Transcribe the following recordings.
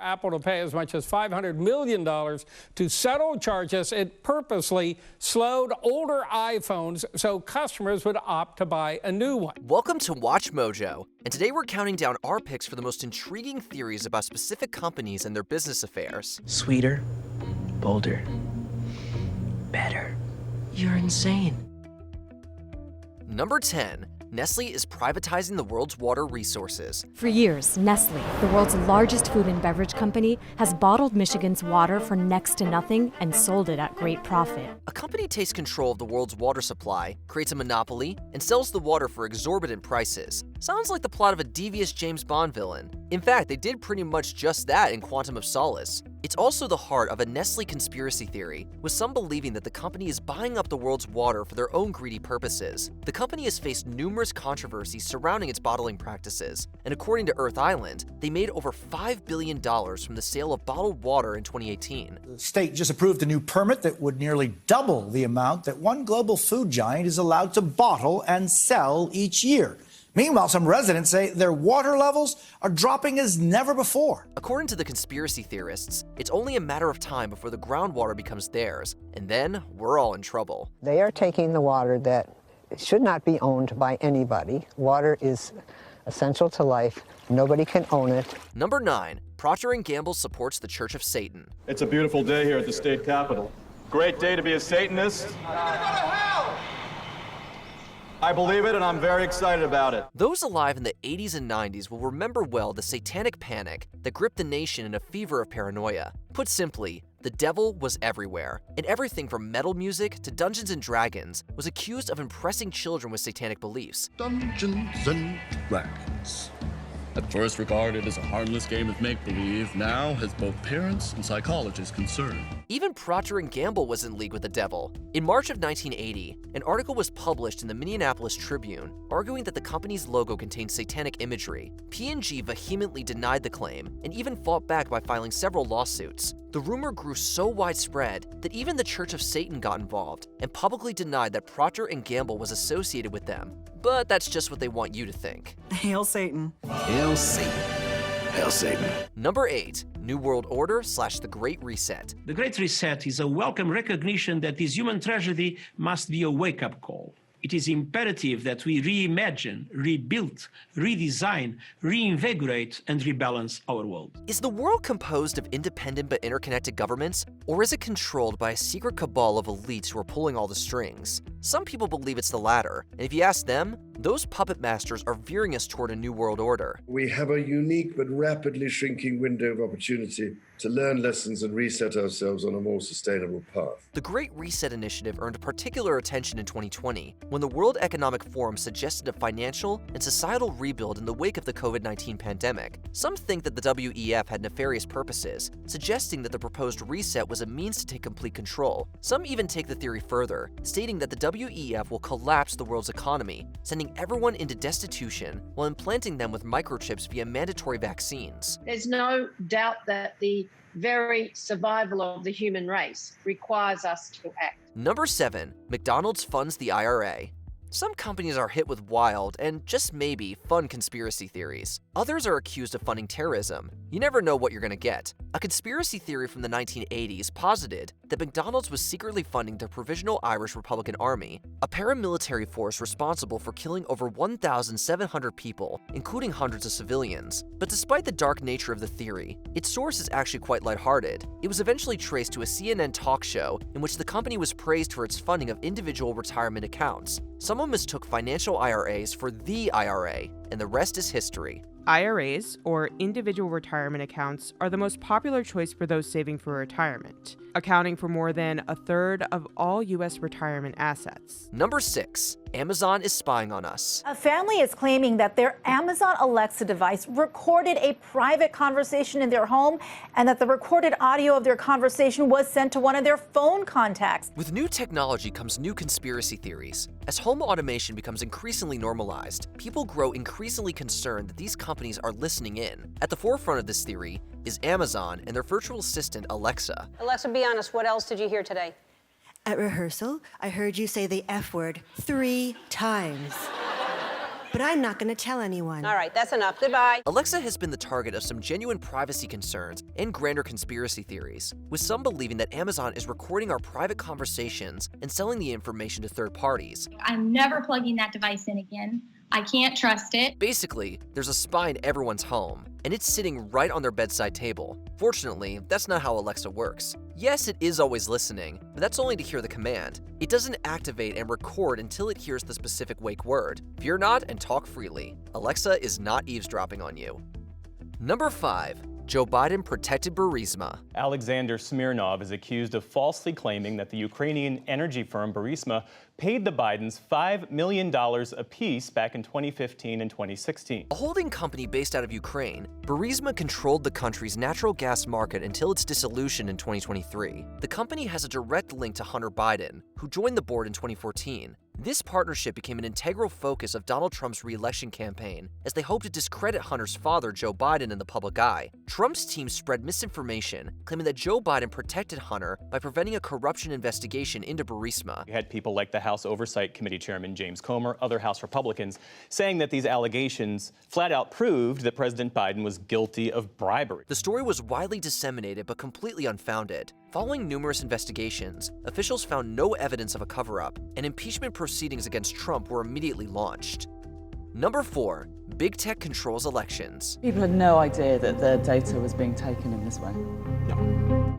Apple to pay as much as $500 million to settle charges. It purposely slowed older iPhones so customers would opt to buy a new one. Welcome to Watch Mojo, and today we're counting down our picks for the most intriguing theories about specific companies and their business affairs. Sweeter, bolder, better. You're insane. Number 10. Nestle is privatizing the world's water resources. For years, Nestle, the world's largest food and beverage company, has bottled Michigan's water for next to nothing and sold it at great profit. A company takes control of the world's water supply, creates a monopoly, and sells the water for exorbitant prices. Sounds like the plot of a devious James Bond villain. In fact, they did pretty much just that in Quantum of Solace. It's also the heart of a Nestle conspiracy theory, with some believing that the company is buying up the world's water for their own greedy purposes. The company has faced numerous controversies surrounding its bottling practices, and according to Earth Island, they made over $5 billion from the sale of bottled water in 2018. The state just approved a new permit that would nearly double the amount that one global food giant is allowed to bottle and sell each year. Meanwhile, some residents say their water levels are dropping as never before. According to the conspiracy theorists, it's only a matter of time before the groundwater becomes theirs, and then we're all in trouble. They are taking the water that should not be owned by anybody. Water is essential to life. Nobody can own it. Number 9. Procter & Gamble supports the Church of Satan. It's a beautiful day here at the state capitol. Great day to be a Satanist. I believe it, and I'm very excited about it. Those alive in the 80s and 90s will remember well the satanic panic that gripped the nation in a fever of paranoia. Put simply, the devil was everywhere, and everything from metal music to Dungeons & Dragons was accused of impressing children with satanic beliefs. Dungeons and Dragons. At first regarded as a harmless game of make-believe, now has both parents and psychologists concerned. Even Procter & Gamble was in league with the devil. In March of 1980, an article was published in the Minneapolis Tribune arguing that the company's logo contained satanic imagery. P&G vehemently denied the claim and even fought back by filing several lawsuits. The rumor grew so widespread that even the Church of Satan got involved and publicly denied that Procter & Gamble was associated with them. But that's just what they want you to think. Hail Satan. Hail Satan. Hail Satan. Number 8. New World Order / The Great Reset. The Great Reset is a welcome recognition that this human tragedy must be a wake-up call. It is imperative that we reimagine, rebuild, redesign, reinvigorate, and rebalance our world. Is the world composed of independent but interconnected governments, or is it controlled by a secret cabal of elites who are pulling all the strings? Some people believe it's the latter, and if you ask them, those puppet masters are veering us toward a new world order. We have a unique but rapidly shrinking window of opportunity to learn lessons and reset ourselves on a more sustainable path. The Great Reset initiative earned particular attention in 2020 when the World Economic Forum suggested a financial and societal rebuild in the wake of the COVID-19 pandemic. Some think that the WEF had nefarious purposes, suggesting that the proposed reset was a means to take complete control. Some even take the theory further, stating that the WEF will collapse the world's economy, sending everyone into destitution while implanting them with microchips via mandatory vaccines. There's no doubt that the very survival of the human race requires us to act. Number 7. McDonald's funds the IRA. Some companies are hit with wild and just maybe fun conspiracy theories. Others are accused of funding terrorism. You never know what you're going to get. A conspiracy theory from the 1980s posited that McDonald's was secretly funding the Provisional Irish Republican Army, a paramilitary force responsible for killing over 1,700 people, including hundreds of civilians. But despite the dark nature of the theory, its source is actually quite lighthearted. It was eventually traced to a CNN talk show in which the company was praised for its funding of individual retirement accounts. Someone mistook financial IRAs for the IRA, and the rest is history. IRAs, or individual retirement accounts, are the most popular choice for those saving for retirement, accounting for more than a third of all U.S. retirement assets. Number 6. Amazon is spying on us. A family is claiming that their Amazon Alexa device recorded a private conversation in their home and that the recorded audio of their conversation was sent to one of their phone contacts. With new technology comes new conspiracy theories. As home automation becomes increasingly normalized, people grow increasingly concerned that these companies are listening in. At the forefront of this theory is Amazon and their virtual assistant, Alexa. Alexa, be honest, what else did you hear today? At rehearsal, I heard you say the F word 3 times. But I'm not going to tell anyone. All right, that's enough. Goodbye. Alexa has been the target of some genuine privacy concerns and grander conspiracy theories, with some believing that Amazon is recording our private conversations and selling the information to third parties. I'm never plugging that device in again. I can't trust it. Basically, there's a spy in everyone's home, and it's sitting right on their bedside table. Fortunately, that's not how Alexa works. Yes, it is always listening, but that's only to hear the command. It doesn't activate and record until it hears the specific wake word. Fear not and talk freely. Alexa is not eavesdropping on you. Number 5. Joe Biden protected Burisma. Alexander Smirnov is accused of falsely claiming that the Ukrainian energy firm Burisma paid the Bidens $5 million apiece back in 2015 and 2016. A holding company based out of Ukraine, Burisma controlled the country's natural gas market until its dissolution in 2023. The company has a direct link to Hunter Biden, who joined the board in 2014. This partnership became an integral focus of Donald Trump's re-election campaign, as they hoped to discredit Hunter's father, Joe Biden, in the public eye. Trump's team spread misinformation, claiming that Joe Biden protected Hunter by preventing a corruption investigation into Burisma. You had people like the House Oversight Committee Chairman James Comer, other House Republicans, saying that these allegations flat out proved that President Biden was guilty of bribery. The story was widely disseminated but completely unfounded. Following numerous investigations, officials found no evidence of a cover-up, and impeachment proceedings against Trump were immediately launched. Number 4. Big Tech controls elections. People had no idea that their data was being taken in this way.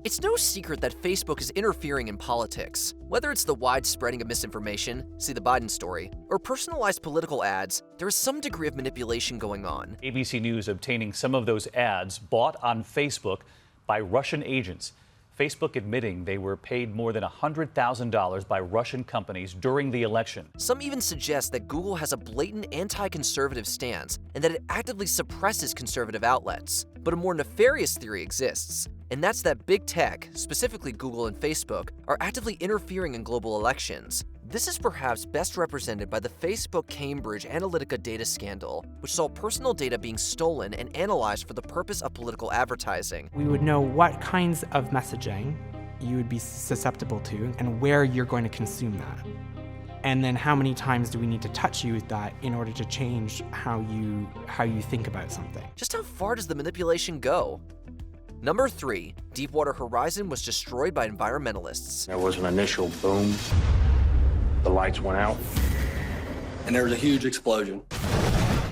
It's no secret that Facebook is interfering in politics. Whether it's the wide spreading of misinformation, see the Biden story, or personalized political ads, there is some degree of manipulation going on. ABC News obtaining some of those ads bought on Facebook by Russian agents. Facebook admitting they were paid more than $100,000 by Russian companies during the election. Some even suggest that Google has a blatant anti-conservative stance and that it actively suppresses conservative outlets. But a more nefarious theory exists, and that's that big tech, specifically Google and Facebook, are actively interfering in global elections. This is perhaps best represented by the Facebook Cambridge Analytica data scandal, which saw personal data being stolen and analyzed for the purpose of political advertising. We would know what kinds of messaging you would be susceptible to and where you're going to consume that. And then how many times do we need to touch you with that in order to change how you think about something? Just how far does the manipulation go? Number 3. Deepwater Horizon was destroyed by environmentalists. There was an initial boom. The lights went out, and there was a huge explosion.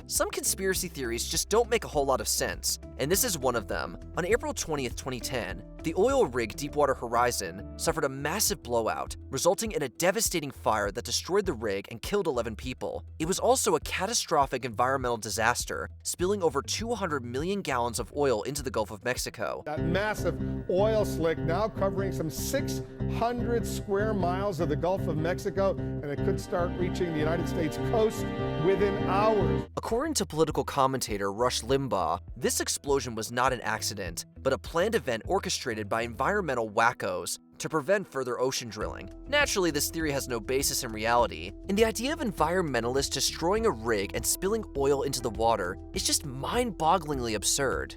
Some conspiracy theories just don't make a whole lot of sense, and this is one of them. On April 20th, 2010, the oil rig Deepwater Horizon suffered a massive blowout, resulting in a devastating fire that destroyed the rig and killed 11 people. It was also a catastrophic environmental disaster, spilling over 200 million gallons of oil into the Gulf of Mexico. That massive oil slick now covering some 600 square miles of the Gulf of Mexico, and it could start reaching the United States coast within hours. According to political commentator Rush Limbaugh, this explosion was not an accident, but a planned event orchestrated by environmental wackos to prevent further ocean drilling. Naturally, this theory has no basis in reality, and the idea of environmentalists destroying a rig and spilling oil into the water is just mind-bogglingly absurd.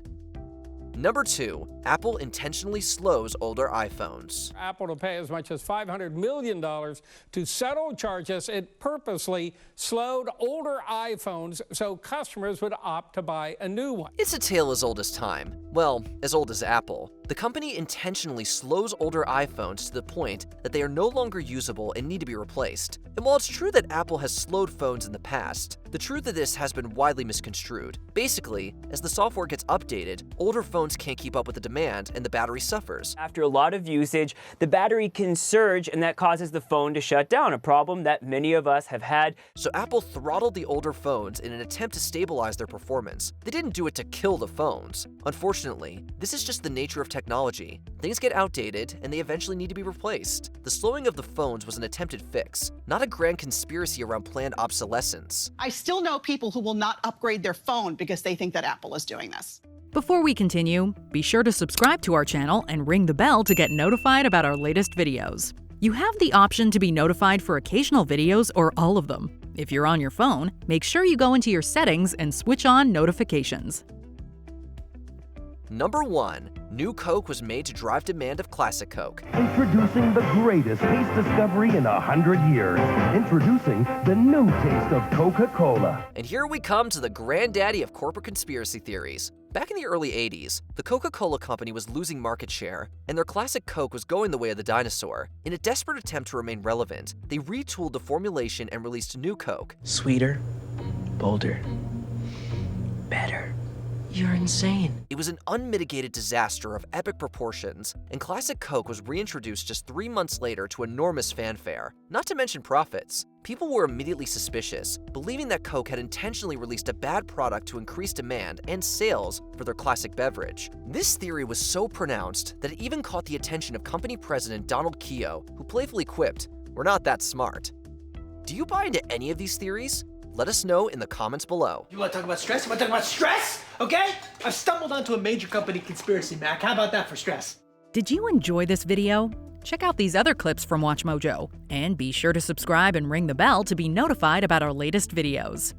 Number 2. Apple intentionally slows older iPhones. Apple to pay as much as $500 million to settle charges. It purposely slowed older iPhones so customers would opt to buy a new one. It's a tale as old as time. Well, as old as Apple. The company intentionally slows older iPhones to the point that they are no longer usable and need to be replaced. And while it's true that Apple has slowed phones in the past, the truth of this has been widely misconstrued. Basically, as the software gets updated, older phones can't keep up with the demand and the battery suffers. After a lot of usage, the battery can surge and that causes the phone to shut down, a problem that many of us have had. So Apple throttled the older phones in an attempt to stabilize their performance. They didn't do it to kill the phones. Unfortunately, this is just the nature of technology. Things get outdated and they eventually need to be replaced. The slowing of the phones was an attempted fix, not a grand conspiracy around planned obsolescence. I still know people who will not upgrade their phone because they think that Apple is doing this. Before we continue, be sure to subscribe to our channel and ring the bell to get notified about our latest videos. You have the option to be notified for occasional videos or all of them. If you're on your phone, make sure you go into your settings and switch on notifications. Number 1. New Coke was made to drive demand of classic Coke. Introducing the greatest taste discovery in 100 years. Introducing the new taste of Coca-Cola. And here we come to the granddaddy of corporate conspiracy theories. Back in the early 80s, the Coca-Cola company was losing market share, and their classic Coke was going the way of the dinosaur. In a desperate attempt to remain relevant, they retooled the formulation and released New Coke. Sweeter, bolder, better. You're insane. It was an unmitigated disaster of epic proportions, and classic Coke was reintroduced just 3 months later to enormous fanfare, not to mention profits. People were immediately suspicious, believing that Coke had intentionally released a bad product to increase demand and sales for their classic beverage. This theory was so pronounced that it even caught the attention of company president Donald Keogh, who playfully quipped, "We're not that smart." Do you buy into any of these theories? Let us know in the comments below. You want to talk about stress? You want to talk about stress? Okay? I've stumbled onto a major company conspiracy, Mac. How about that for stress? Did you enjoy this video? Check out these other clips from WatchMojo, and be sure to subscribe and ring the bell to be notified about our latest videos.